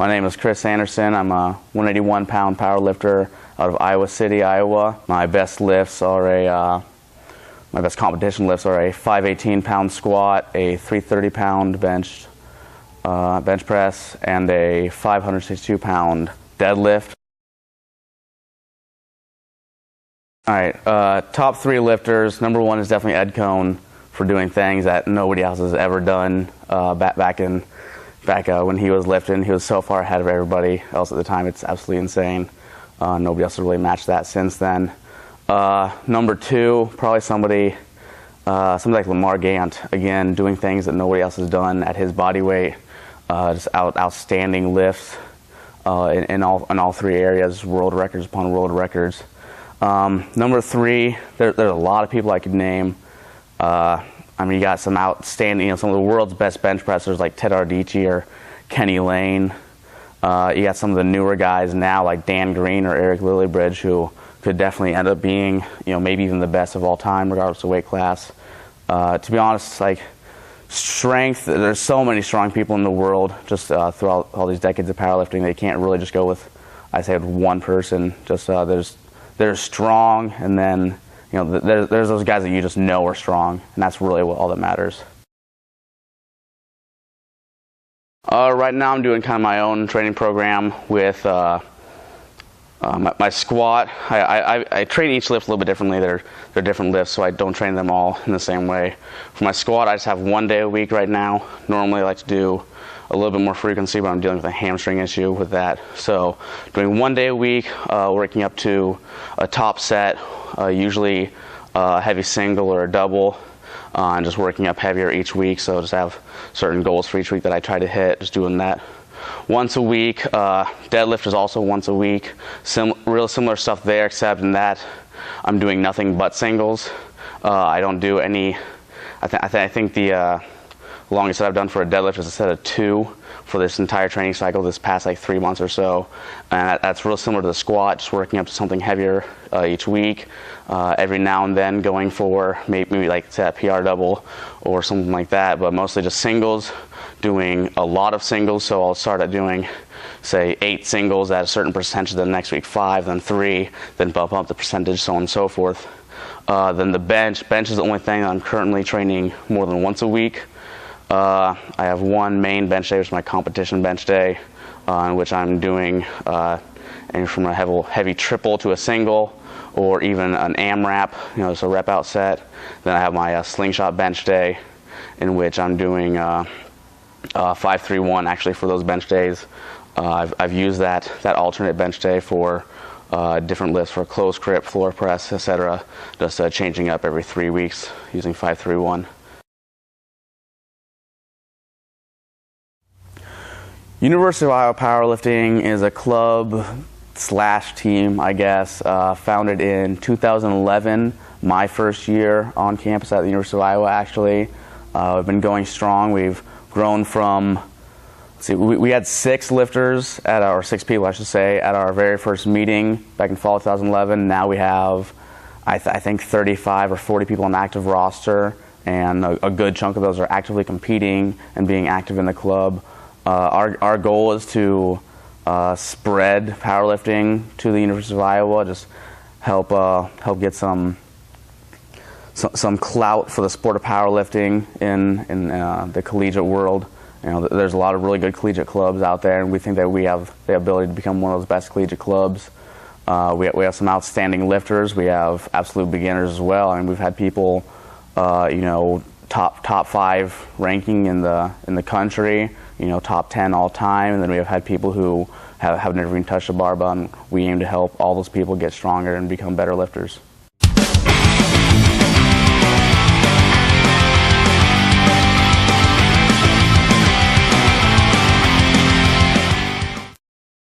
My name is Chris Anderson. I'm a 181-pound power lifter out of Iowa City, Iowa. My best competition lifts are a 518-pound squat, a 330-pound bench press, and a 562-pound deadlift. All right, top three lifters. Number one is definitely Ed Cohn for doing things that nobody else has ever done. Back when he was lifting, he was so far ahead of everybody else at the time. It's absolutely insane. Nobody else has really matched that since then. Number two, probably somebody like Lamar Gant, again, doing things that nobody else has done at his body weight. Just outstanding lifts in all three areas, world records upon world records. Number three, there's a lot of people I could name. I mean, you got some outstanding, some of the world's best bench pressers like Ted Ardici or Kenny Lane. You got some of the newer guys now like Dan Green or Eric Lillibridge, who could definitely end up being, maybe even the best of all time, regardless of weight class. To be honest, like strength, there's so many strong people in the world just throughout all these decades of powerlifting. They can't really just go with, with one person. Just there's strong, and then there's those guys that you just know are strong, and that's really all that matters. Right now I'm doing kind of my own training program with my squat. I train each lift a little bit differently. They're different lifts, so I don't train them all in the same way. For my squat, I just have 1 day a week right now. Normally I like to do a little bit more frequency, but I'm dealing with a hamstring issue with that. So doing 1 day a week, working up to a top set, usually a heavy single or a double, and just working up heavier each week. So just have certain goals for each week that I try to hit, just doing that once a week. Deadlift is also once a week. Real similar stuff there, except in that I'm doing nothing but singles. I don't do any. I think the longest that I've done for a deadlift is a set of 2 for this entire training cycle, this past 3 months or so. And that's real similar to the squat, just working up to something heavier each week. Every now and then going for maybe like say a PR double or something like that, but mostly just singles, doing a lot of singles. So I'll start at doing say 8 singles at a certain percentage, then next week 5, then 3, then bump up the percentage, so on and so forth. Then the bench is the only thing that I'm currently training more than once a week. I have one main bench day, which is my competition bench day, in which I'm doing anything from a heavy triple to a single, or even an AMRAP, it's a rep out set. Then I have my slingshot bench day, in which I'm doing 5-3-1 actually for those bench days. I've used that alternate bench day for different lifts, for close grip, floor press, etc. Just changing up every 3 weeks using 5-3-1. University of Iowa Powerlifting is a club / team, I guess, founded in 2011, my first year on campus at the University of Iowa, actually. We've been going strong. We've grown from, we had 6 lifters or 6 people, I should say, at our very first meeting back in fall of 2011. Now we have, I think, 35 or 40 people on the active roster, and a good chunk of those are actively competing and being active in the club. Our goal is to spread powerlifting to the University of Iowa, just help get some clout for the sport of powerlifting in the collegiate world. There's a lot of really good collegiate clubs out there, and we think that we have the ability to become one of those best collegiate clubs. We have some outstanding lifters. We have absolute beginners as well. I mean, we've had people, top 5 ranking in the country, top 10 all time, and then we have had people who have never even touched a barbell, and we aim to help all those people get stronger and become better lifters.